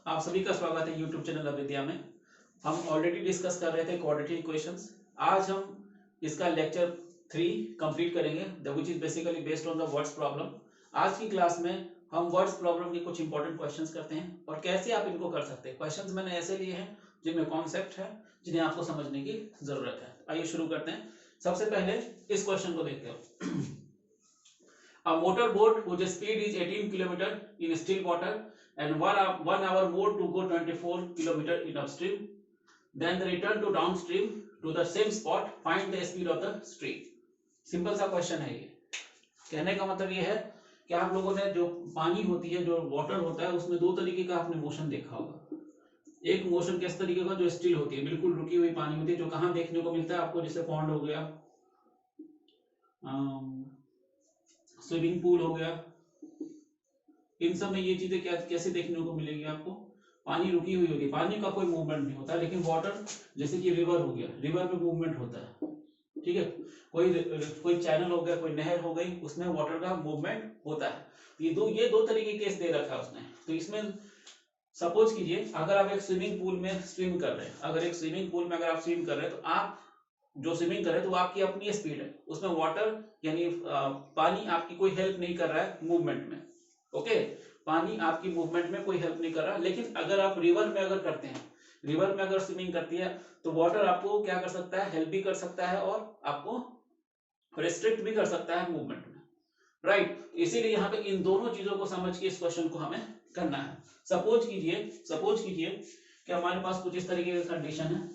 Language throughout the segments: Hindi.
आप सभी का स्वागत है यूट्यूब चैनल अविद्या में। हम ऑलरेडी डिस्कस कर रहे थे क्वाड्रेटिक इक्वेशंस। आज हम इसका लेक्चर 3 कंप्लीट करेंगे which is basically based on the words problem. आज की क्लास में हम वर्ड्स प्रॉब्लम के कुछ इंपॉर्टेंट क्वेश्चंस करते हैं और कैसे आप इनको कर सकते हैं। क्वेश्चंस मैंने ऐसे लिए हैं जिनमें कॉन्सेप्ट है, जिन्हें आपको समझने की जरूरत है। आइए शुरू करते हैं। सबसे पहले इस क्वेश्चन को देखते हैं। A motorboat whose speed is 18 km in still water and 1 hour more to go 24 km in upstream. Then they return to downstream to the same spot. Find the speed of the stream. Simple सा क्वेश्चन है ये। कहने का मतलब ये है कि आप लोगों ने जो पानी होती है, जो वाटर होता है, उसमें दो तरीके का आपने मोशन देखा होगा। एक मोशन किस तरीके का, जो स्टिल होती है, बिल्कुल रुकी हुई पानी होती है, जो कहाँ देखने को मिलता है आपको, जैसे पॉन्ड हो गया, स्विमिंग पूल हो गया, इन सब में ये चीजें क्या कैसे देखने को मिलेगी आपको, पानी रुकी हुई होगी, पानी का कोई मूवमेंट नहीं होता। लेकिन वाटर जैसे कि रिवर हो गया, रिवर में मूवमेंट होता है, ठीक है। कोई चैनल हो गया, कोई नहर हो गई, उसमें वाटर का मूवमेंट होता है। ये दो तरीके केस दे रखा है उसने। तो इसमें सपोज कीजिए अगर आप एक स्विमिंग पूल में स्विम कर रहे हैं, अगर आप स्विम कर रहे हैं, तो आप जो स्विमिंग कर रहे हैं तो आपकी अपनी स्पीड है, उसमें वाटर यानी पानी आपकी कोई हेल्प नहीं कर रहा है मूवमेंट में। ओके, पानी आपकी मूवमेंट में कोई हेल्प नहीं कर रहा। लेकिन अगर आप रिवर में अगर करते हैं, रिवर में अगर स्विमिंग करती है, तो वाटर आपको क्या कर सकता है, हेल्प भी कर सकता है और आपको रिस्ट्रिक्ट भी कर सकता है मूवमेंट में, राइट। इसीलिए यहाँ पे इन दोनों चीजों को समझ के इस क्वेश्चन को हमें करना है। सपोज कीजिए कि हमारे पास कुछ इस तरीके का कंडीशन है।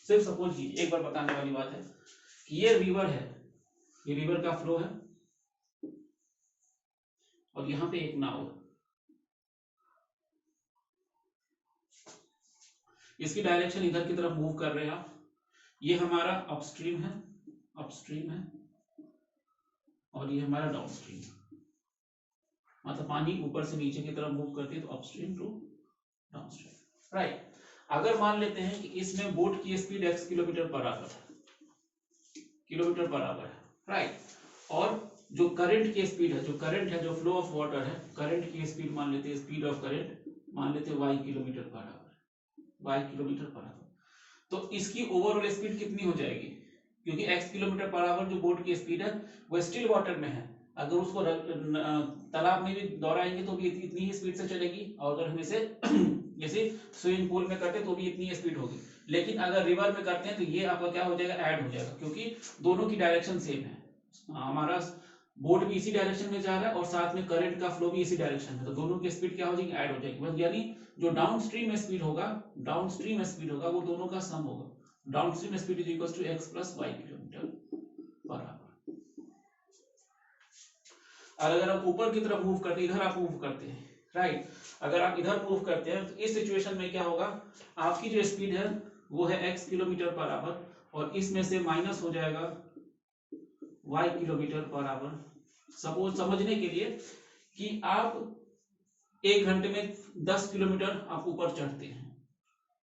सिर्फ सपोज कीजिए, एक बार बताने वाली बात है कि ये रिवर है, ये रिवर का फ्लो है और यहाँ पे एक नाव है। इसकी डायरेक्शन इधर की तरफ मूव कर रहे हैं आप। ये हमारा अपस्ट्रीम है और ये हमारा डाउनस्ट्रीम है। मतलब पानी ऊपर से नीचे की तरफ मूव करती है, तो अपस्ट्रीम टू डाउनस्ट्रीम, राइट। अगर मान लेते हैं कि इसमें बोट की speed x kilometre per our है, राइट। और जो करंट की स्पीड है, जो फ्लो ऑफ वाटर है, करंट की स्पीड मान लेते हैं, स्पीड ऑफ करंट मान लेते हैं y किलोमीटर पर आवर। तो इसकी ओवरऑल स्पीड कितनी हो जाएगी, क्योंकि x किलोमीटर पर आवर जो बोट की स्पीड है वो स्टिल वाटर में है। अगर उसको तालाब में भी दौड़ाएंगे तो भी इतनी ही स्पीड से चलेगी, और अगर हम इसे जैसे स्विमिंग पूल में करते तो भी इतनी ही स्पीड होगी। लेकिन अगर रिवर में करते हैं तो ये आपका क्या हो जाएगा, ऐड हो जाएगा, क्योंकि दोनों की डायरेक्शन सेम है। हमारा बोट भी इसी डायरेक्शन में जा रहा है और साथ में करंट का फ्लो भी इसी डायरेक्शन में, तो दोनों की स्पीड क्या हो जाएगी, ऐड हो जाएगी। यानी जो डाउनस्ट्रीम स्पीड होगा वो दोनों का सम होगा। Downstream speed is equal to x plus y kilometre per hour. और अगर आप ऊपर की तरफ मूव करते हैं, इधर आप मूव करते हैं, राइट, अगर आप इधर मूव करते हैं तो इस सिचुएशन में क्या होगा, आपकी जो स्पीड है वो है x किलोमीटर पर आवर और इसमें से माइनस हो जाएगा y kilometre per our. Suppose समझने के लिए कि आप एक घंटे में 10 किलोमीटर आप ऊपर चढ़ते हैं,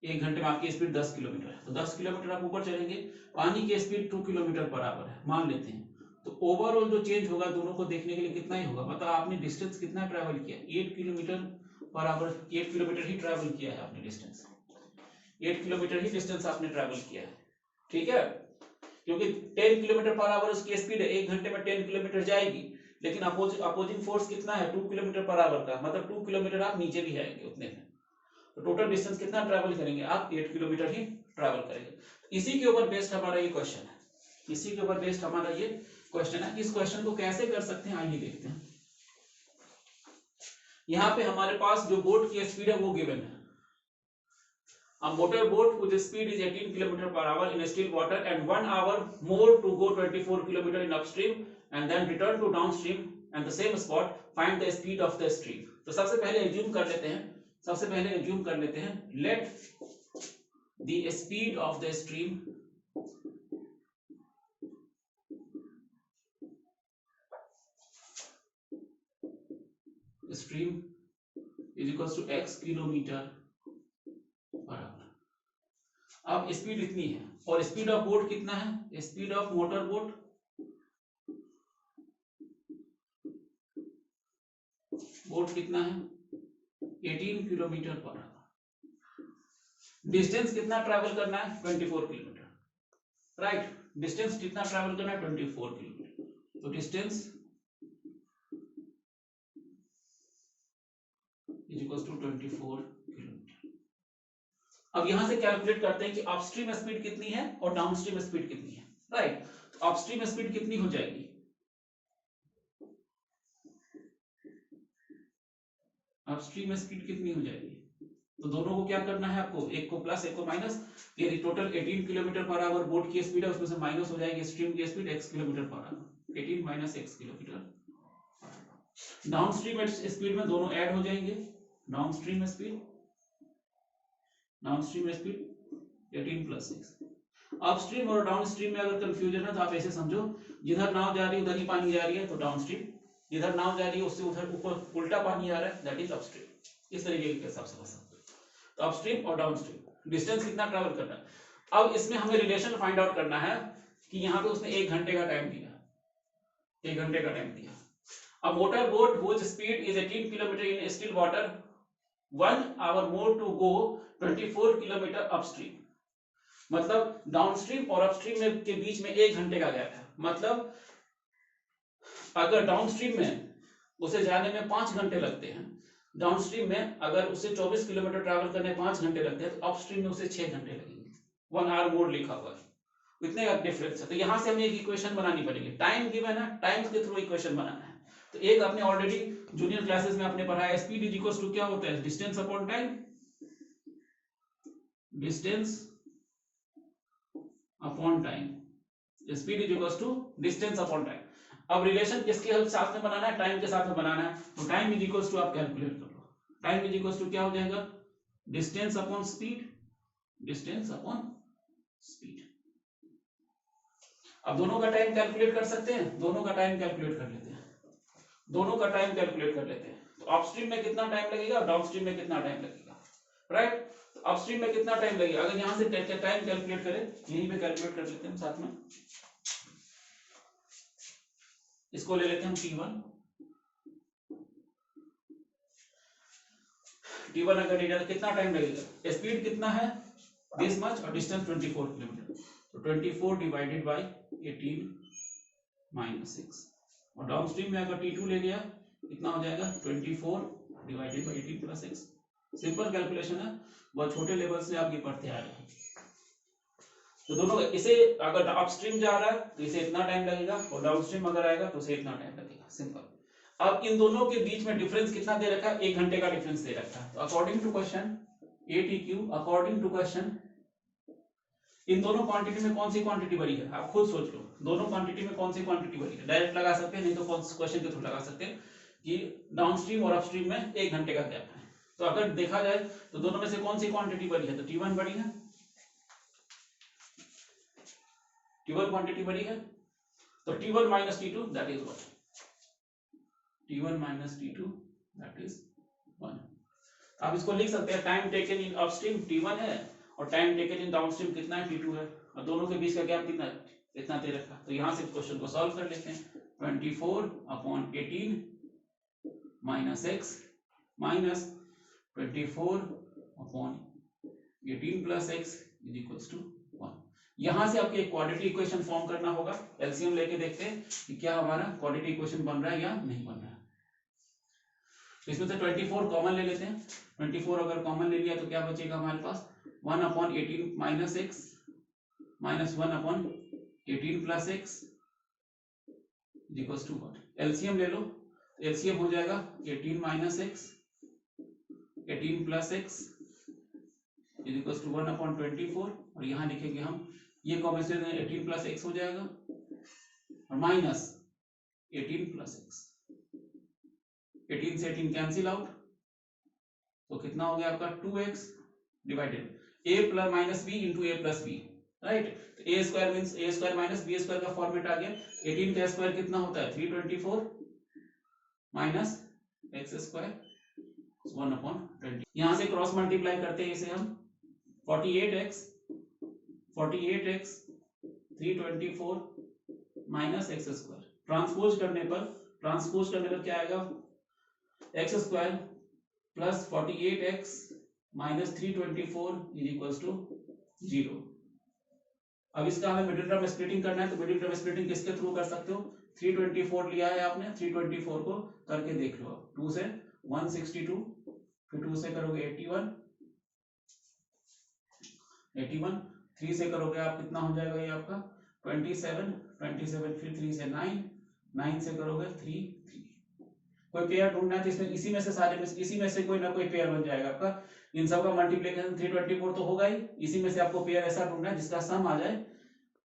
एक घंटे में आपकी स्पीड 10 किलोमीटर है, तो 10 किलोमीटर आप ऊपर चढ़ेंगे। पानी की स्पीड 2 किलोमीटर पर आवर है मान लेते हैं, तो ओवरऑल जो चेंज होगा दोनों को देखने के लिए कितना ही होगा, मतलब आपने डिस्टेंस कितना ट्रैवल किया, 8 kilometre per our, 8 kilometre he travel किया है आपने डिस्टेंस, 8 किलोमीटर ही डिस्टेंस आपने ट्रैवल किया है, ठीक है। क्योंकि 10 किलोमीटर पर आवर उसकी स्पीड है, एक घंटे में 10 किलोमीटर जाएगी, लेकिन अपोजिंग फोर्स कितना है, 2 किलोमीटर पर आवर का, मतलब 2 किलोमीटर आप नीचे भी आएंगे उतने में। तो टोटल डिस्टेंस कितना ट्रैवल करेंगे आप, 8 किलोमीटर ही ट्रैवल करेंगे। इसी के ऊपर बेस्ड हमारा ये क्वेश्चन है, इस क्वेश्चन को कैसे कर सकते हैं आइए देखते हैं। यहाँ पे हमारे पास जो बोट की स्पीड है वो गिवन है। A motorboat whose speed is 18 km per hour in still water and 1 hour more to go 24 km in upstream and then return to downstream and the same spot, find the speed of the stream. तो सबसे पहले एज्यूम कर लेते हैं, let the speed of the stream is equals to x kilometre per our. अब स्पीड इतनी है और स्पीड ऑफ बोट कितना है, स्पीड ऑफ मोटर बोट कितना है, 18 किलोमीटर पर आवर। डिस्टेंस कितना ट्रैवल करना है 24 किलोमीटर, राइट। डिस्टेंस कितना ट्रैवल करना है 24 किलोमीटर, तो distance is equal to 24 kilometre. अब यहां से कैलकुलेट करते हैं कि अपस्ट्रीम स्पीड कितनी है और डाउनस्ट्रीम स्पीड कितनी है, राइट। तो अपस्ट्रीम स्पीड कितनी हो जाएगी, अपस्ट्रीम स्पीड कितनी हो जाएगी, तो दोनों को क्या करना है आपको, एक को प्लस एक को माइनस। ये total 18 kilometre per our boat की स्पीड है, उसमें से माइनस हो जाएगी स्ट्रीम की speed x kilometre per our, 18 minus x kilometre. Downstream speed में दोनों ऐड हो जाएंगे, डाउनस्ट्रीम स्पीड 18 प्लस 6। अपस्ट्रीम और डाउनस्ट्रीम में अगर कंफ्यूजन है तो आप ऐसे समझो, जिधर नाव जा रही है उधर ही पानी जा रही है तो डाउनस्ट्रीम, जिधर नाव जा रही है उससे उधर ऊपर उल्टा पानी आ रहा है दैट इज अपस्ट्रीम। इस तरीके के हिसाब से समझ सकते हो। तो अपस्ट्रीम और डाउनस्ट्रीम डिस्टेंस कितना ट्रैवल करना है। अब इसमें हमें रिलेशन फाइंड आउट करना है कि यहाँ पे उसने 1 घंटे का टाइम दिया, 1 घंटे का टाइम दिया। A motorboat whose speed is 18 km in still water, 1 hour more to go 24 km upstream। मतलब डाउनस्ट्रीम और अपस्ट्रीम में के बीच में 1 घंटे का गैप है। मतलब अगर डाउनस्ट्रीम में उसे जाने में 5 घंटे लगते हैं, डाउनस्ट्रीम में अगर उसे 24 किलोमीटर ट्रैवल करने 5 घंटे लगते हैं, तो अपस्ट्रीम में उसे 6 घंटे लगेंगे। 1 आवर मोर लिखा हुआ है, इतने का डिफरेंस है। तो यहां से हमें एक इक्वेशन बनानी पड़ेगी, टाइम गिवन है, टाइम के थ्रू इक्वेशन बनाना है। तो एक आपने ऑलरेडी जूनियर क्लासेस में आपने पढ़ा है, स्पीड इज इक्वल टू क्या होता है, distance upon time, distance upon time, speed is equal to distance upon time. अब रिलेशन किसके साथ में बनाना है, टाइम के साथ में बनाना है। तो टाइम इज इक्वल टू आप कैलकुलेट कर लो, टाइम इज इक्वल टू क्या हो जाएगा, distance upon speed, distance upon speed. अब दोनों का टाइम कैलकुलेट कर सकते हैं, दोनों का टाइम कैलकुलेट कर लेते हैं, दोनों का टाइम कैलकुलेट कर लेते हैं। तो अपस्ट्रीम में कितना टाइम लगेगा, डाउनस्ट्रीम में कितना टाइम लगेगा, राइट। तो अपस्ट्रीम में कितना टाइम लगेगा, अगर यहां से टाइम कैलकुलेट करें, यहीं पे कैलकुलेट कर लेते हैं साथ में, इसको ले लेते हैं हम T1। T1 अगर डेटा कितना टाइम लगेगा, स्पीड कितना है दिस मच और डिस्टेंस 24 किलोमीटर, तो 24 डिवाइडेड बाय 18 माइनस 6। और डाउनस्ट्रीम में अगर T2 ले गया कितना हो जाएगा, 24 divided by 18 plus 6। Simple calculation है, बहुत छोटे लेवल से आप ये पढ़ते आ रहे हैं। तो दोनों इसे अगर अपस्ट्रीम जा रहा है तो इसे इतना टाइम लगेगा, और डाउनस्ट्रीम अगर आएगा तो इसे इतना टाइम लगेगा, सिंपल। अब इन दोनों के बीच में डिफरेंस कितना दे रखा है, 1 घंटे का डिफरेंस दे रखा है। तो according to question ATQ, according to question, इन दोनों क्वांटिटी में कौन सी क्वांटिटी बड़ी है, आप खुद सोच लो, दोनों क्वांटिटी में कौन सी क्वांटिटी बड़ी है। डायरेक्ट लगा सकते हैं, नहीं तो क्वेश्चन के थ्रू लगा सकते हैं कि डाउनस्ट्रीम और अपस्ट्रीम में 1 घंटे का गैप है। तो अगर देखा जाए तो दोनों में से कौन सी क्वांटिटी बड़ी है, तो T1 बड़ी है, T1 क्वांटिटी बड़ी है। तो T1 minus T2 that is 1, T1 minus T2 that is 1। आप इसको लिख सकते हैं, time taken in upstream T1 है और टाइम टेकन इन डाउनस्ट्रीम कितना है, T2 है, और दोनों के बीच का गैप कितना है, इतना दे रखा। तो यहां से क्वेश्चन को सॉल्व कर लेते हैं। 24 upon 18 minus x minus 24 upon 18 plus x is equals to 1। यहां से आपको एक क्वाड्रेटिक इक्वेशन फॉर्म करना होगा। एलसीएम लेके देखते हैं कि क्या हमारा क्वाड्रेटिक इक्वेशन बन रहा है या नहीं बन रहा है। तो इसमें से 24 कॉमन ले लेते हैं। 24 अगर कॉमन ले लिया तो क्या बचेगा हमारे पास, 1 upon 18 minus x minus 1 upon 18 plus x is equals to 1। LCM ले लो, एलसीएम हो जाएगा 18 minus x 18 plus x is equals to 1 upon 24, और यहां लिखेंगे हम ये कॉम्बिनेशन 18 प्लस x हो जाएगा और माइनस 18 प्लस x, 18 से 18 कैंसिल आउट, तो कितना हो गया आपका 2x divided a plus minus b into a plus b, right. तो a square means a square minus b square का फॉर्मेट आ गया। 18 का स्क्वायर कितना होता है 324 माइनस x स्क्वायर 1 अपॉन 20। यहां से क्रॉस मल्टीप्लाई करते हैं इसे हम, 48x 324 minus x square, transpose करने पर क्या आएगा, x square plus 48x minus 324 is equals to 0। अब इसका हमें मिडिल टर्म स्प्लिटिंग करना है, तो मिडिल टर्म स्प्लिटिंग किसके थ्रू कर सकते हो? 324 लिया है आपने, 324 को करके देख लो। 2 से 162, फिर 2 से करोगे 81, 3 से करोगे आप कितना हो जाएगा ये आपका 27, 27 फिर 3 से 9, 9 से करोगे 3, 3। कोई पेयर ढूंढना है तो इसमें इसी में से सारे में इसी में से कोई ना कोई पेयर बन जाएगा आपका। इन सब का मल्टीप्लिकेशन 324 तो होगा ही, इसी में से आपको पेयर ऐसा ढूंढना है जिसका सम आ जाए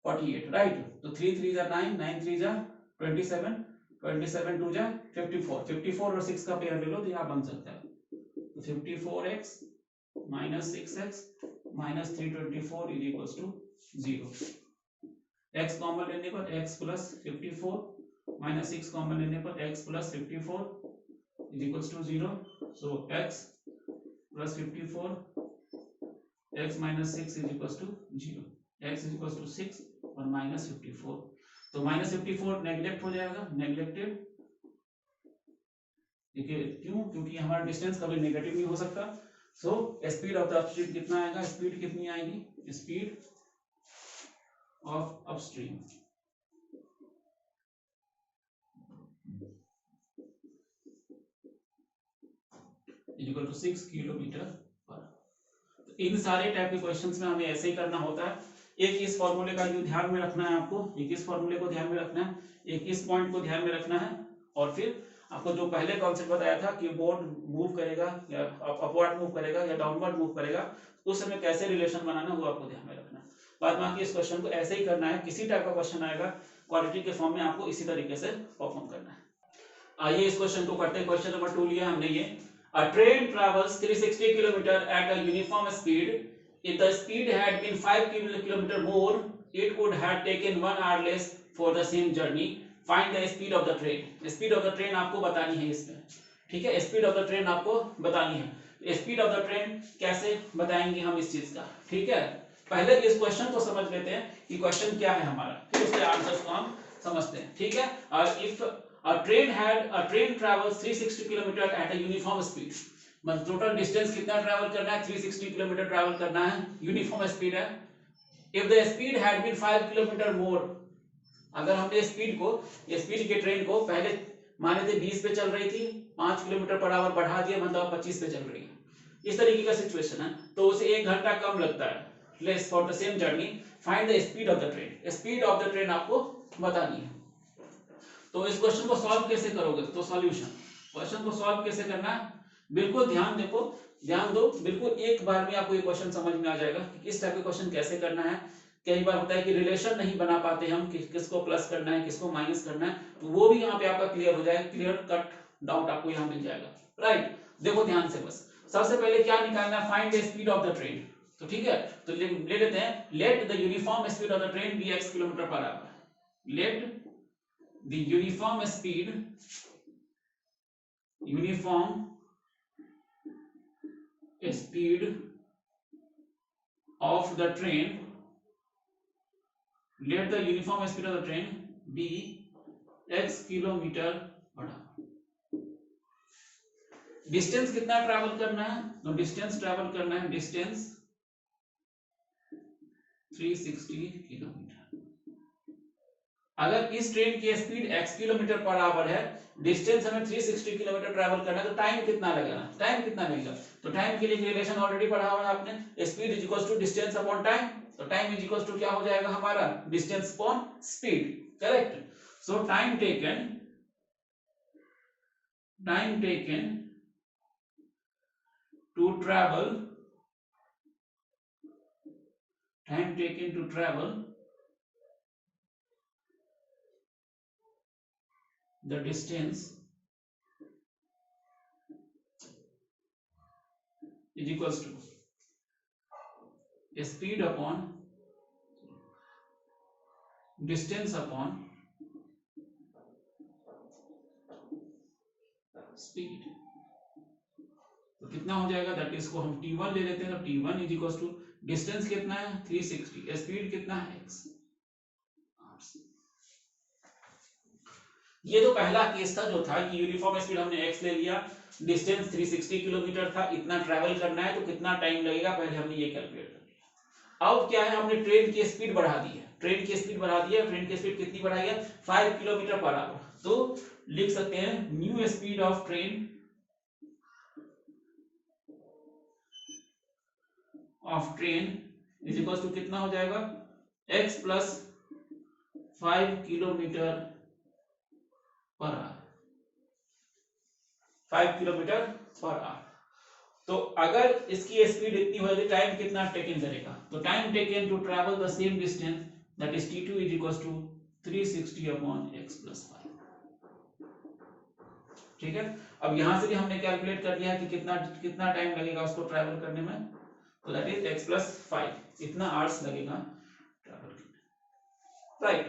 48, राइट। तो 3 3 जा 9, 9 3 जा 27, 27 2 जा 54, 54 और 6 का पेयर ले लो तो यहाँ बन सकता है। तो 54x minus 6x minus 324 is equals to 0। x common लेने पर x प्लस 54 माइनस 6 कॉमन लेने पर x plus 54 is equals to 0। So x plus 54 x minus 6 is equals to 0। x is equals to 6 और माइनस 54, तो माइनस 54 नेग्लेक्ट हो जाएगा, नेग्लेक्टेड। देखिए क्यों? क्योंकि हमारा डिस्टेंस कभी नेगेटिव नहीं हो सकता। So speed of the upstream कितना आएगा? स्पीड कितनी आएगी? Speed of upstream equal to 6 kilometre per. इन सारे टाइप के क्वेश्चंस में हमें ऐसे ही करना होता है। एक इस फॉर्मूले का जो ध्यान में रखना है आपको, एक इस फॉर्मूले को ध्यान में रखना है, एक इस पॉइंट को ध्यान में रखना है, और फिर आपको जो पहले कॉन्सेप्ट बताया था कि बोर्ड मूव करेगा या अपवर्ड मूव करेगा या डाउनवर्ड मूव करेगा, उस समय कैसे रिलेशन बनाना वो आपको ध्यान में रखना है। बाद बाकी इस क्वेश्चन को ऐसे ही करना है, किसी टाइप का क्वेश्चन आएगा क्वालिटी के फॉर्म में आपको इसी तरीके से परफॉर्म करना है। आइए इस क्वेश्चन को करते हैं। क्वेश्चन नंबर 2 लिया हमने ये, a train travels 360 km at a uniform speed. If the speed had been 5 km more, it would have taken 1 hour less for the same journey. Find the speed of the train. Speed of the train आपको बतानी है इसमें, ठीक है? स्पीड ऑफ द ट्रेन आपको बतानी है। स्पीड ऑफ द ट्रेन कैसे बताएंगे हम इस चीज का, ठीक है? पहले इस क्वेश्चन को समझ लेते हैं कि क्वेश्चन क्या है हमारा, फिर उसके आंसर्स को हम समझते हैं, ठीक है? और if a train travels 360 km at a uniform speed, मतलब टोटल डिस्टेंस कितना ट्रैवल करना है? 360 किलोमीटर ट्रैवल करना है, यूनिफॉर्म स्पीड है। If the speed had been 5 kilometre more, अगर हमने स्पीड को, स्पीड के ट्रेन को पहले माने थे 20 पे चल रही थी, 5 किलोमीटर पर आवर बढ़ा दिया, मतलब 25 पे चल रही है, इस तरीके का सिचुएशन है, तो उसे 1 घंटा कम लगता है, less for the same journey. Find the speed of the train. Speed of the train आपको बतानी है। तो इस क्वेश्चन को सॉल्व कैसे करोगे? तो सॉल्यूशन, क्वेश्चन को सॉल्व कैसे करना है, बिल्कुल ध्यान देखो, ध्यान दो, बिल्कुल एक बार में आपको ये क्वेश्चन समझ में आ जाएगा कि किस टाइप के क्वेश्चन कैसे करना है। कई बार होता है कि रिलेशन नहीं बना पाते हम, किसको प्लस करना है किसको माइनस करना है, तो वो भी यहाँ पे आपका क्लियर हो जाएगा, क्लियर कट डाउट आपको यहाँ मिल जाएगा, राइट? देखो ध्यान से, बस सबसे पहले क्या निकालना है? Find the speed of the train. तो ठीक है, तो ले लेते हैं, let the uniform speed of the train be x kilometre per hour. लेट the uniform speed of the train, let the uniform speed of the train be x kilometre per our. Distance कितना ट्रैवल करना है? तो डिस्टेंस ट्रैवल करना है, डिस्टेंस 360 किलोमीटर। अगर इस ट्रेन की speed x kilometre per our है, डिस्टेंस हमें 360 किलोमीटर ट्रैवल करना है, तो टाइम कितना लगेगा? टाइम कितना लगेगा? तो टाइम के लिए रिलेशन ऑलरेडी पढ़ा हुआ है आपने, speed is equals to distance upon time. तो टाइम इज इक्वल्स टू क्या हो जाएगा हमारा? Distance upon speed, correct? So time taken to travel the distance is equals to speed upon distance upon speed। तो कितना हो जाएगा? दैट इज को हम t1 ले लेते हैं, तो t1 is equals to distance कितना है? 360, स्पीड कितना है? x। ये तो पहला केस था जो था कि यूनिफॉर्म स्पीड हमने x ले लिया, डिस्टेंस 360 किलोमीटर था, इतना ट्रैवल करना है तो कितना टाइम लगेगा, पहले हमने ये कैलकुलेट कर लिया। अब क्या है, हमने ट्रेन की स्पीड बढ़ा दी है, ट्रेन की स्पीड बढ़ा दी है। ट्रेन की स्पीड कितनी बढ़ाई है, 5 किलोमीटर पर आवर। तो लिख सकते हैं new speed of train is equal to कितना हो जाएगा, x plus 5 kilometre per hour, 5 kilometre per hour. तो अगर इसकी स्पीड इतनी होगी, टाइम कितना टेकन करेगा, तो time taken to travel the same distance that is t2 is equal to 360 upon x plus 5। ठीक है, अब यहां से भी हमने कैलकुलेट कर लिया कि कितना कितना टाइम लगेगा उसको ट्रैवल करने में, तो दैट इज x प्लस 5, इतना आवर्स लगेगा ट्रैवल करने, राइट।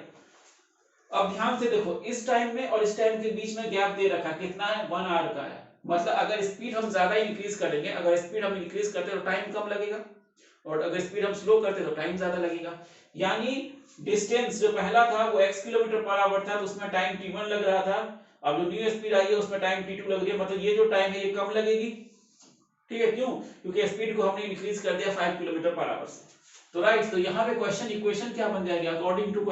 अब ध्यान से देखो, इस टाइम में और इस टाइम के बीच में गैप दे रखा कितना है, 1 आवर का है। मतलब अगर स्पीड हम ज्यादा इंक्रीज करेंगे, अगर स्पीड हम इंक्रीज करते तो टाइम कम लगेगा, और अगर स्पीड हम स्लो करते तो टाइम ज्यादा लगेगा। यानी डिस्टेंस जो पहला था वो x किलोमीटर पर आवर था, तो उसमें टाइम t1 लग रहा था। अब जो न्यू स्पीड आई है उसमें टाइम t2 लग रही है, मतलब ये जो टाइम है ये कम लगेगी। ठीक है, क्यों, क्योंकि स्पीड को हमने इंक्रीज कर दिया 5 किलोमीटर पर आवर से। तो राइट, तो यहाँ पे क्वेश्चन इक्वेशन क्या बन जाएगी, अकॉर्डिंग टू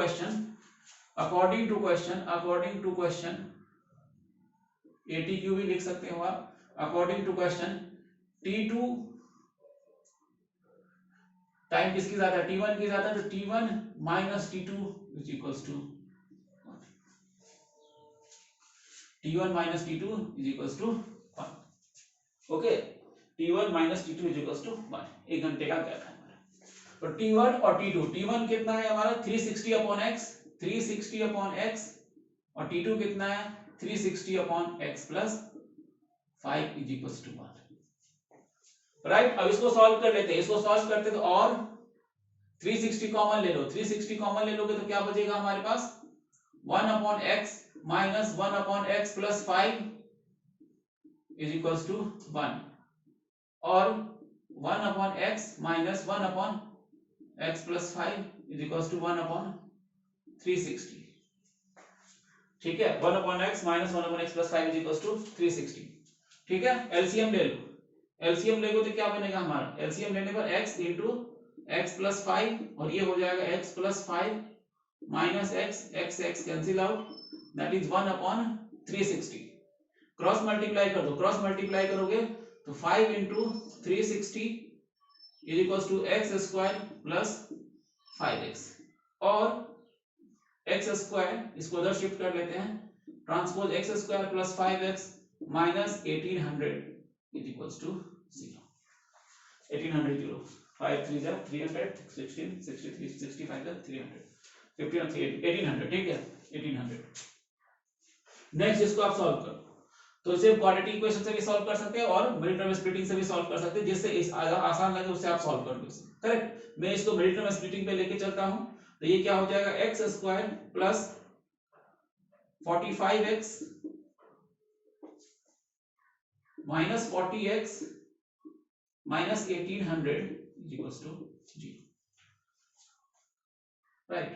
क्वेश्चन ATQ भी लिख सकते हो आप, according to question T2 time किसकी ज्यादा, T1 की ज्यादा, तो T1 minus T2 is equals to T1 minus T2 is equals to 1। Okay, T1 minus T2 is equals to 1, 1 घंटे का गैप है हमारा। तो T1 और T2, T1 कितना है हमारा 360 अपॉन x, 360 अपॉन x, और T2 कितना है 360 upon x plus 5 is equals to 1। Right, अब इसको सॉल्व कर लेते हैं, इसको सॉल्व करते तो, और 360 कॉमन ले लो, 360 कॉमन ले लोगे तो क्या बचेगा हमारे पास, 1 upon x minus 1 upon x plus 5 is equals to 1, और 1 upon x minus 1 upon x plus 5 is equals to 1 upon 360। ठीक है, 1 upon x minus 1 upon x plus 5 is equals to 360। ठीक है, एलसीएम ले लो, एलसीएम लेगो तो क्या बनेगा हमारा, एलसीएम लेने पर x इंटू x प्लस 5, और ये हो जाएगा x plus 5 minus x cancel out, that is 1 upon 360। Cross multiply कर दो, क्रॉस मल्टीप्लाई करोगे तो 5 into 360 is equals to x square plus 5x, और एक्स स्क्वायर इसको उधर शिफ्ट कर लेते हैं, transpose x square plus 5x minus 1800 is equals to 0। 1800 zero, 5 3 जा 300, 16 63 65 जा 300, 15 और 3 1800। ठीक है, 1800। नेक्स्ट इसको आप सॉल्व करो, तो इसे क्वाड्रेटिक इक्वेशन से भी सॉल्व कर सकते हैं और मेरिट टर्म स्प्लिटिंग से भी सॉल्व कर सकते हैं, जिससे इस आसान लगे उससे आप सॉल्व कर दो। करेक्ट, मैं इसको मेरिट टर्म स्प्लिटिंग पे लेके चलता हूं, तो ये क्या हो जाएगा, x square plus 45x minus 40x minus 1800 is equals to 0। Right,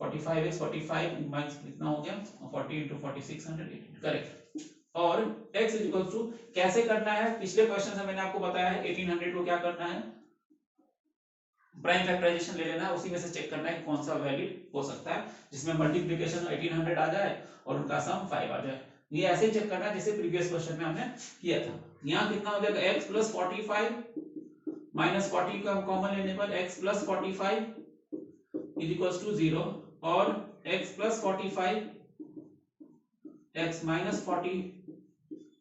45x 45 minus कितना हो गया, 40 into 4600, करेक्ट। और x इज इक्वल टू कैसे करना है, पिछले क्वेश्चन से मैंने आपको बताया है 1800 को क्या करना है, प्राइम फैक्टराइजेशन ले लेना है, उसी में से चेक करना है कौन सा वैलिड हो सकता है जिसमें मल्टीप्लिकेशन 1800 आ जाए और उनका सम 5 आ जाए। ये ऐसे ही चेक करना है जैसे प्रीवियस क्वेश्चन में हमने किया था। यहाँ कितना हो जाएगा, x प्लस 45 माइनस 40 का कॉमन लेने पर x plus 45 is equals to 0, और x plus 45 x minus 40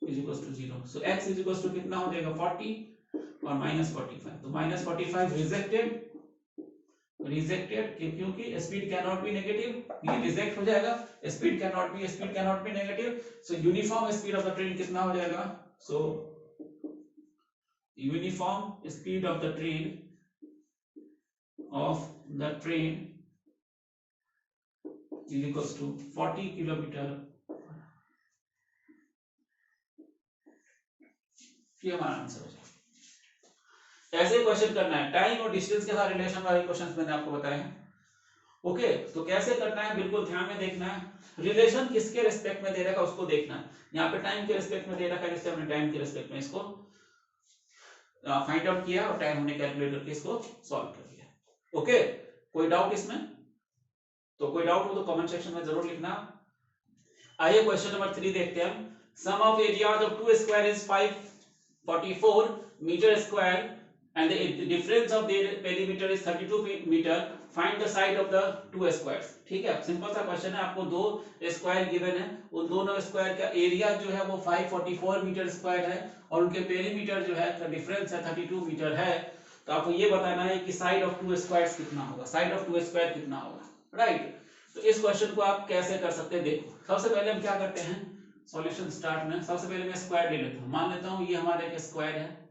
is equals to 0। So x is equals to कितना हो जाएगा 40 और माइनस 45, तो माइनस 45 रिजेक्टेड, क्योंकि speed can not be negative, ये रिजेक्ट हो जाएगा, speed can not be negative. So uniform speed of the train कितना हो जाएगा, so uniform speed of the train is equals to 40 kilometre. ये हमारा आंसर हो जाएगा। ऐसे क्वेश्चन करना है, टाइम और डिस्टेंस के साथ रिलेशन वाले क्वेश्चंस मैंने आपको बताए हैं। ओके, तो कैसे करना है बिल्कुल ध्यान में देखना है। रिलेशन किसके रिस्पेक्ट में दे रखा है उसको देखना है। यहाँ पे टाइम के रिस्पेक्ट में दे रखा है, जिससे हमने टाइम के रिस्पेक्ट में इसको फाइंड आउट किया और टाइम हमने कैलकुलेट करके इसको सॉल्व कर दिया। ओके, कोई डाउट इसमें? तो कोई डाउट हो तो कमेंट सेक्शन में जरूर लिखना। आइए क्वेश्चन नंबर 3 देखते हैं हम। Sum of areas of two square is 544 metre square and the difference of their perimeter is 32 meter. Find the side of the two squares. ठीक है, सिंपल सा क्वेश्चन है, आपको दो स्क्वायर गिवन है, उन दोनों स्क्वायर का एरिया जो है वो 544 मीटर स्क्वायर है और उनके पेरीमीटर जो है डिफरेंस है 32 मीटर है। तो आपको ये बताना है कि साइड ऑफ टू स्क्वायर्स कितना होगा, साइड ऑफ टू स्क्वायर कितना होगा, राइट। तो इस क्वेश्चन को आप कैसे कर सकते हैं, देखो सबसे पहले हम क्या करते हैं सॉल्यूशन स्टार्ट में। सबसे पहले मैं स्क्वायर ले लेता हूँ, मान लेता हूँ ये हमारा एक स्क्वायर है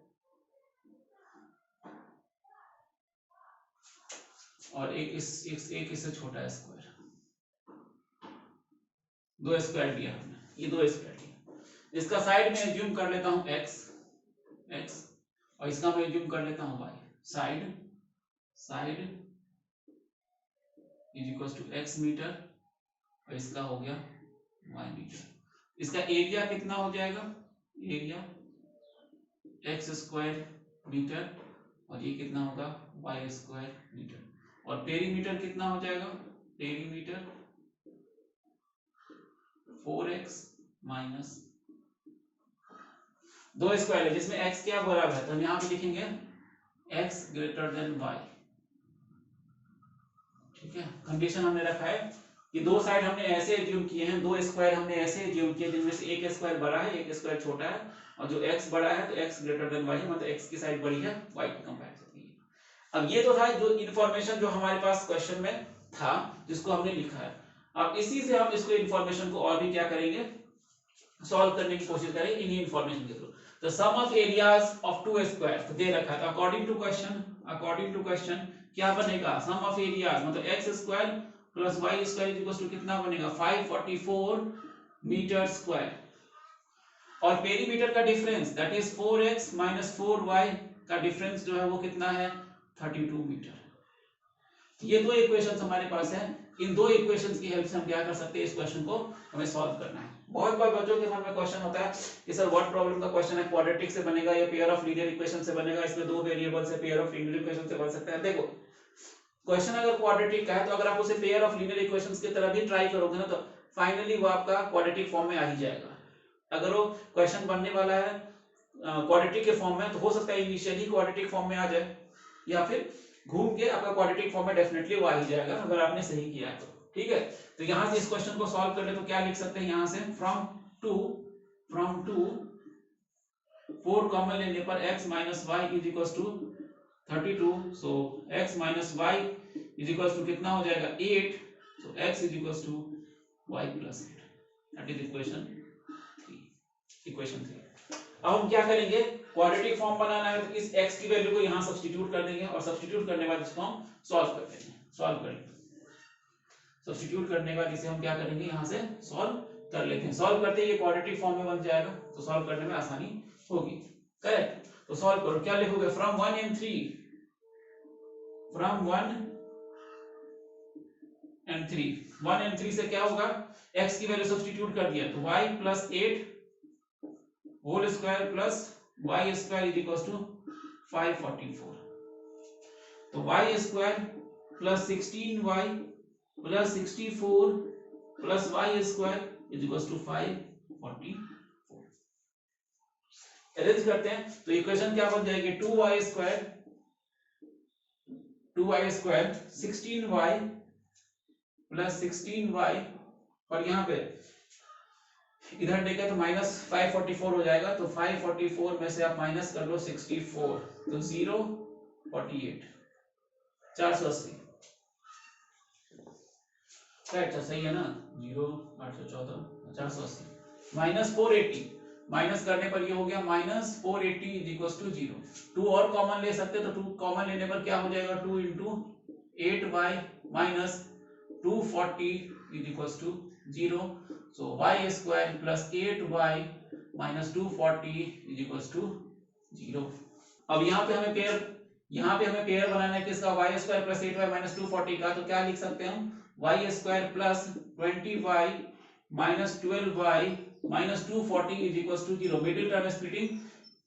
और एक इससे छोटा है स्क्वायर। दो स्क्वायर लिया हमने, ये दो स्क्वायर लिया। इसका साइड में एज्यूम कर लेता हूं x और इसका मैं एज्यूम कर लेता हूं y। Side is equal to x metre और इसका हो गया y मीटर। इसका एरिया कितना हो जाएगा, एरिया x स्क्वायर मीटर और ये कितना होगा y स्क्वायर मीटर। और पेरीमीटर कितना हो जाएगा, पेरीमीटर 4x माइनस दो स्क्वायर है जिसमें x क्या बराबर है, तो हम यहाँ पे लिखेंगे x ग्रेटर देन y। ठीक है, कंडीशन हमने रखा है कि दो साइड हमने ऐसे एज्यूम किए हैं, दो स्क्वायर हमने ऐसे एज्यूम किए जिनमें से एक स्क्वायर बड़ा है एक स्क्वायर छोटा है और जो x बड़ा है तो x ग्रेटर देन y है, मतलब x की साइड बड़ी है y की कंपेरिजन में। अब ये तो था जो इंफॉर्मेशन जो हमारे पास क्वेश्चन में था जिसको हमने लिखा है। अब इसी से हम इसको इंफॉर्मेशन को और भी क्या करेंगे, सॉल्व करने की कोशिश करेंगे इन्हीं इंफॉर्मेशन के थ्रू। तो sum of areas of two square तो दे रखा था, अकॉर्डिंग टू क्वेश्चन क्या बनेगा, सम ऑफ एरियाज मतलब x square plus y square equal to कितना बनेगा 544 मीटर स्क्वायर और पेरीमीटर का difference that is 4x minus 4y का डिफरेंस जो है वो कितना है 32 मीटर। ये दो इक्वेशंस हमारे पास है, इन दो इक्वेशंस की हेल्प से हम क्या कर सकते हैं, इस क्वेश्चन को हमें सॉल्व करना है। बहुत बार बच्चों के मन में क्वेश्चन होता है कि सर व्हाट प्रॉब्लम का क्वेश्चन है, क्वाड्रेटिक से बनेगा या पेयर ऑफ लीनियर इक्वेशन से बनेगा, इसमें दो वेरिएबल से पेयर ऑफ लीनियर इक्वेशन से बन सकता है। देखो क्वेश्चन अगर क्वाड्रेटिक का है तो अगर आप उसे पेयर ऑफ लीनियर इक्वेशंस की तरह भी ट्राई करोगे ना तो फाइनली वो आपका क्वाड्रेटिक फॉर्म में आ ही जाएगा। अगर वो क्वेश्चन बनने वाला है क्वाड्रेटिक के फॉर्म में तो हो सकता है इनिशियली क्वाड्रेटिक फॉर्म में आ जाए या फिर घूम के आपका क्वाड्रेटिक फॉर्म में डेफिनेटली वो आ ही जाएगा अगर आपने सही किया है तो। ठीक है, तो यहां से इस क्वेश्चन को सॉल्व कर ले तो क्या लिख सकते हैं, यहां से फ्रॉम टू 4 कॉमन लेने पर x minus y is equal to 32। So x minus y is equal to कितना हो जाएगा 8। So x is equal to y plus 8 that is equation 3। अब हम क्या करेंगे, क्वाड्रेटिक फॉर्म बनाना है तो इस x की वैल्यू को यहां सब्स्टिट्यूट कर देंगे और सब्स्टिट्यूट करने के बाद इसको हम सॉल्व करेंगे। सब्स्टिट्यूट करने के बाद इसे हम क्या करेंगे, यहां से सॉल्व कर लेते हैं। सॉल्व करते ही ये क्वाड्रेटिक फॉर्म में बन जाएगा तो सॉल्व करने में आसानी होगी। करेक्ट, तो सॉल्व करो, क्या लिखोगे फ्रॉम 1 and 3 से क्या होगा, x की वैल्यू सब्स्टिट्यूट कर दिया तो y plus 8 whole square plus y square is equal to 544। तो y square plus 16y plus 64 plus y square is equal to 544। Arrange करते हैं तो इक्वेशन क्या बन जाएगी 2y square 16y plus 16y और यहाँ पे इधर देखें तो माइनस 544 हो जाएगा तो 544 में से आप माइनस कर लो 64 तो 048 480। राइट, सही है ना, 0 814 480 माइनस 480 माइनस करने पर ये हो गया माइनस 480 इज इक्वल टू 0। 2 और कॉमन ले सकते तो 2 कॉमन लेने पर क्या हो जाएगा 2 into 8y minus 240 is equal to 0। So y square plus 8y minus 240 is equals to 0। अब यहाँ पे हमें पेयर यहाँ पे हमें पेयर बनाना है किसका, Y square plus 8y minus 240 का, तो क्या लिख सकते हैं हम, y square plus 20y minus 12y minus 240 is equal to 0। Middle term splitting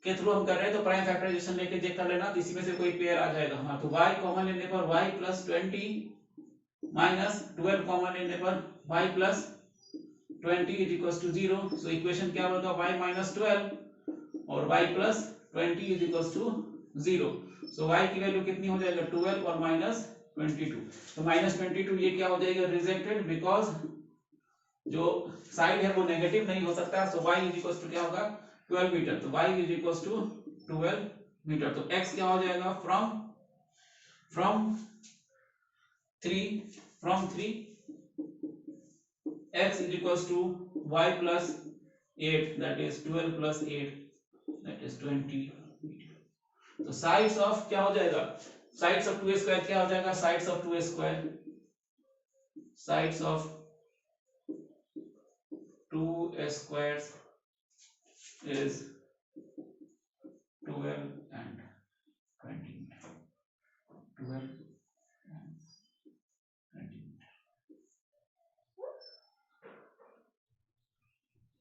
के थ्रू हम कर रहे हैं तो प्राइम फैक्टराइजेशन लेके चेक कर लेना, तो इसी में से कोई पेयर आ जाएगा। हाँ, तो y कॉमन लेने पर y प्लस 20 माइनस 12 कॉमन लेने पर y plus 20 is equal to 0। So equation क्या होगा, y माइनस 12 और y plus 20 is equal to 0। So y की वैल्यू कितनी हो जाएगा, 12 और माइनस 22। तो माइनस 22 ये क्या हो जाएगा, रिजेक्टेड, बिकॉज जो साइड है वो नेगेटिव नहीं हो सकता। So y is equal to क्या होगा, 12 मीटर। तो y is equal to 12 metre. तो x क्या हो जाएगा, from 3 x is equal to y plus 8 that is 12 plus 8 that is 20 metre. तो साइड्स ऑफ क्या हो जाएगा, साइड्स ऑफ 2a स्क्वायर क्या हो जाएगा, sides of 2a square, sides of 2a squares is 12 and 20 meter. 12 and 20 meter.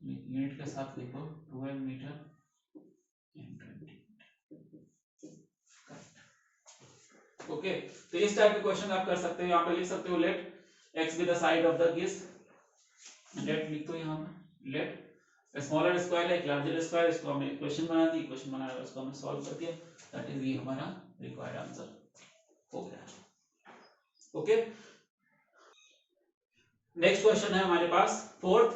Unit के साथ लिखो 12 मीटर and 20 मीटर। ओके, तो इस टाइप के क्वेश्चन आप कर सकते हो। यहाँ पे लिख सकते हो let x be the side of the case, let लिख दो यहाँ पे, लेट स्मॉलर स्क्वायर है, एक लार्जर स्क्वायर, इसको हमने इक्वेशन बना दी, इक्वेशन बनाने के बाद इसको हमने सॉल्व कर दिया, दैट इज ये हमारा रिक्वायर्ड आंसर हो गया। ओके, नेक्स्ट क्वेश्चन है हमारे पास fourth,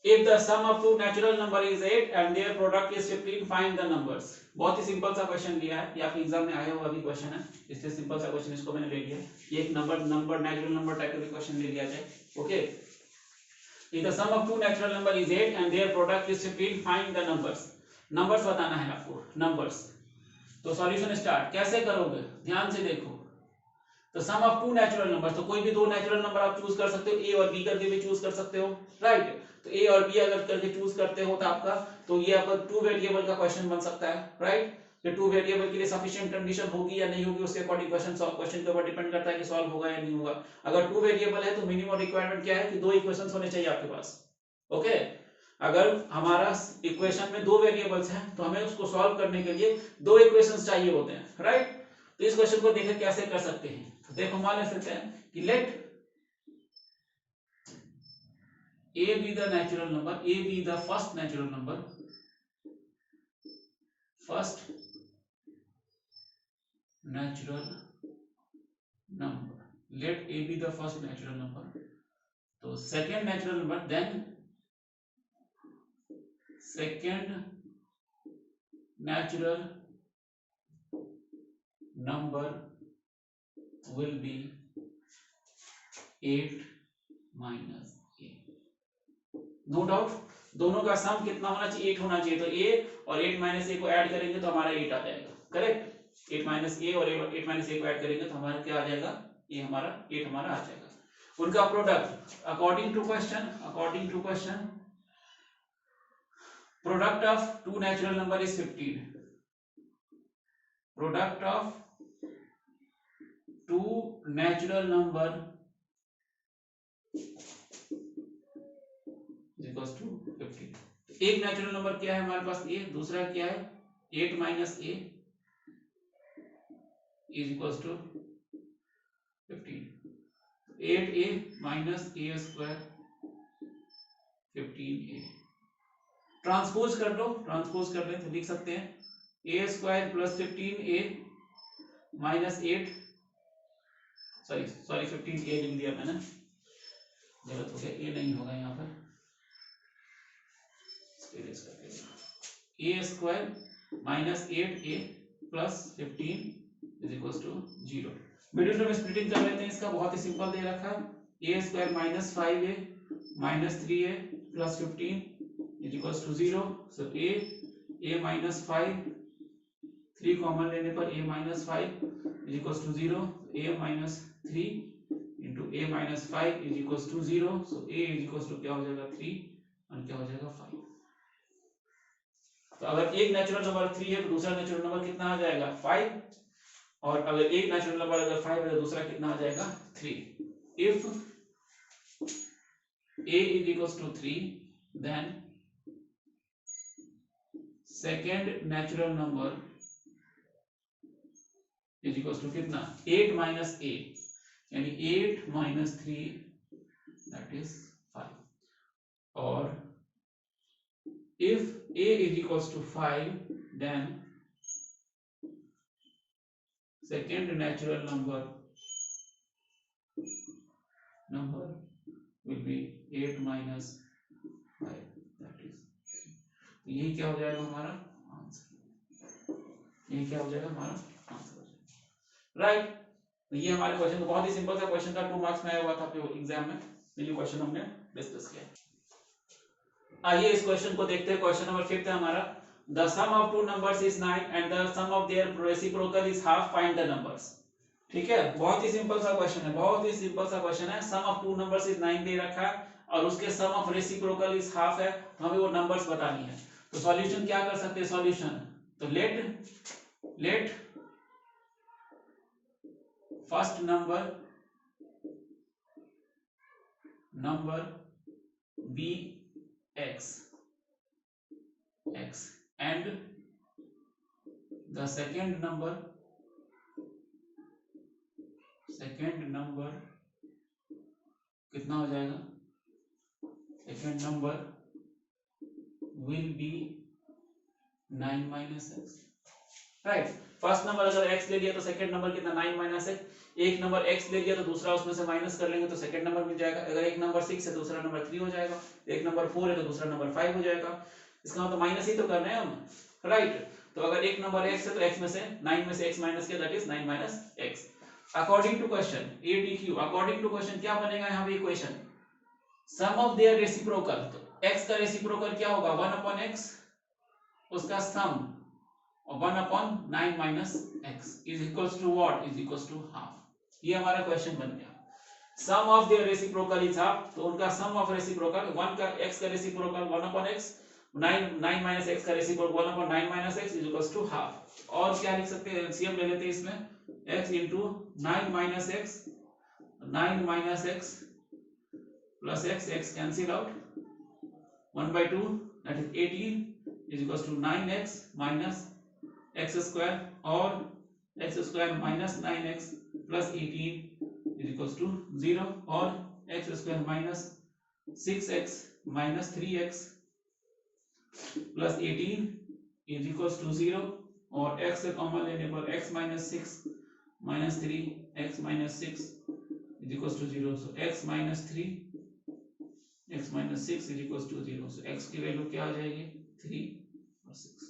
if the sum of two natural number is 8 and their product is 15 find the numbers. बहुत ही सिंपल सा क्वेश्चन दिया है, ये आपके एग्जाम में आया हुआ भी क्वेश्चन है, इसलिए सिंपल सा क्वेश्चन इसको मैंने ले लिया। ये एक नंबर नेचुरल नंबर टाइप का क्वेश्चन ले लिया जाए। Okay, if the sum of two natural number is 8 and their product is 15 find the numbers। Numbers बताना है आपको, नंबर्स। तो सॉल्यूशन स्टार्ट कैसे करोगे, ध्यान से देखो। तो sum of two natural number, तो कोई भी दो नेचुरल नंबर आप चूज कर सकते हो, ए और बी करके भी चूज कर सकते हो, राइट। तो ए और बी अगर करके चूज करते हो तो आपका, तो ये आपका टू वेरिएबल का क्वेश्चन बन सकता है, राइट। कि टू वेरिएबल के लिए सफिशिएंट कंडीशन होगी या नहीं होगी, उसके अकॉर्डिंग क्वेश्चन के ऊपर डिपेंड करता है कि सॉल्व होगा या नहीं होगा। अगर टू वेरिएबल है तो मिनिमम रिक्वायरमेंट क्या है कि दो इक्वेशंस होने चाहिए आपके पास। ओके, अगर हमारा इक्वेशन में दो वेरिएबल्स हैं तो हमें उसको सॉल्व करने के लिए दो इक्वेशंस चाहिए होते हैं, राइट। तो इस क्वेश्चन को देखें कैसे कर सकते हैं। तो देखो मान लेते हैं कि late a be the natural number, a be the first natural number, first natural number, let a be the first natural number, तो second natural number, then second natural number will be 8 minus a। No doubt दोनों का सम कितना होना चाहिए, 8 होना चाहिए। तो a और 8 माइनस a को ऐड करेंगे तो हमारा 8 आ जाएगा, करेक्ट। 8 माइनस a और 8 माइनस a को ऐड करेंगे तो हमारा क्या आ जाएगा, ये हमारा 8 हमारा आ जाएगा। उनका product according to question product of two natural number is 15। Product of two natural number equals to 15। एक नेचुरल नंबर क्या है हमारे पास a, दूसरा क्या है 8 minus a is equals to 15। 8a minus a square 15a। Transpose कर लो, ट्रांसपोज कर ले तो लिख सकते हैं a square plus 15a minus 8, sorry 15a लिख दिया मैंने, गलत हो गया, a नहीं होगा यहाँ पर, a square minus 8a plus 15 is equal to 0। Middle term splitting कर लेते हैं इसका, बहुत ही सिंपल दे रखा है, a square minus 5a minus 3a plus 15 is equal to 0। So a minus 5, 3 common लेने पर a minus 5 is equal to 0। a minus 3 into a minus 5 is equal to 0। So a is equal to क्या हो जाएगा 3 और क्या हो जाएगा 5। तो अगर एक नेचुरल नंबर 3 है तो दूसरा नेचुरल नंबर कितना आ जाएगा 5। और अगर एक नेचुरल नंबर अगर 5 है तो दूसरा कितना आ जाएगा 3. If a is equals to 3 then second natural number is equals to कितना 8 minus a, यानी 8 minus 3 that is 5. और if a is equals to 5 then second natural number will be 8 minus 5 that is. तो यही क्या हो जाएगा हमारा आंसर, यही क्या हो जाएगा हमारा आंसर हो जाएगा. राइट. तो ये हमारे क्वेश्चन तो बहुत ही सिंपल सा क्वेश्चन था, 2 मार्क्स में आया हुआ था आपके एग्जाम में. ये क्वेश्चन हमने डिस्कस किया. आइए इस क्वेश्चन को देखते हैं. क्वेश्चन नंबर 5 है हमारा. The sum of two numbers is 9 and the sum of their reciprocal is half. Find the numbers. ठीक है, बहुत ही सिंपल सा क्वेश्चन है, बहुत ही सिंपल सा क्वेश्चन है. सम ऑफ टू नंबर्स इज 9 दे रखा है और उसके सम ऑफ रेसिप्रोकल इज हाफ है, तो हमें वो नंबर्स बतानी है. तो सॉल्यूशन क्या कर सकते हैं? सॉल्यूशन तो let first number be x and the second number कितना हो जाएगा? Second number will be 9 minus x. Right. First number अगर x ले लिया तो सेकेंड नंबर कितना 9 minus x. एक नंबर x ले लिया तो दूसरा उसमें से माइनस कर लेंगे तो सेकेंड नंबर मिल जाएगा. अगर एक नंबर 6 है तो दूसरा नंबर 3 हो जाएगा. एक नंबर 4 है तो दूसरा नंबर 5 हो जाएगा. इसका मतलब माइनस ही तो करना है हम. राइट. तो अगर एक नंबर x है तो x में से 9 में से x माइनस किया that is 9 minus x. According to question ADQ, according to question क्या बनेगा यहाँ पे equation? Sum of their reciprocal. तो x का रेसिप्रोकल क्या होगा? 1 upon x, उसका सम और 1 upon 9 minus x is equals to what? Is equals to half. ये हमारा क्वेश्चन बन गया. Sum of their reciprocal is half, तो उनका सम ऑफ रेसिप्रोकल 1 का x का reciprocal 1 upon x, 9 minus x का reciprocal 1 upon 9 minus x is equals to half. और क्या लिख सकते हैं? एलसीएम ले लेते हैं इसमें. x into 9 minus x plus x cancel out, 1 by 2 that is 18 is equals to 9x minus x square और x square minus 9x plus 18 is equals to 0 और x square minus 6x minus 3x plus 18 is equals to 0 और x से कॉमन लेने पर x minus 6 minus 3 x minus 6 is equals to 0. so x minus 3 x minus 6 is equals to 0. so x की वैल्यू क्या आ जाएगी? 3 और 6.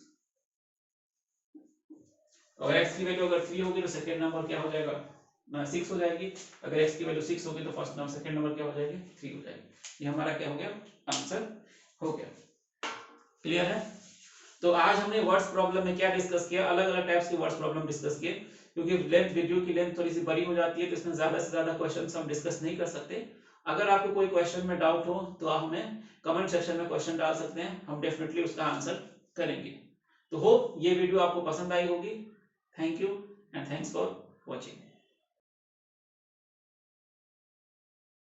और x की वैल्यू अगर 3 होगी तो सेकंड नंबर क्या हो जाएगा? 6 हो जाएगी. अगर x की वैल्यू 6 होगी तो फर्स्ट नंबर सेकंड नंबर क्या हो जाएगी? 3 हो जाएगी. ये हमारा क्या हो गया? आंसर हो गया. क्लियर है? तो आज हमने वर्ड्स प्रॉब्लम में क्या डिस्कस किया? अलग अलग टाइप्स के वर्ड्स प्रॉब्लम डिस्कस किए. क्योंकि लेंथ वीडियो की लेंथ थोड़ी सी बड़ी हो जाती है तो इसमें ज्यादा से ज्यादा क्वेश्चंस हम डिस्कस नहीं कर सकते. अगर आपको कोई क्वेश्चन में डाउट हो तो आप हमें कमेंट सेक्शन में क्वेश्चन डाल सकते हैं, हम डेफिनेटली उसका आंसर करेंगे. तो होप ये वीडियो आपको पसंद आई होगी. Thank you and thanks for watching.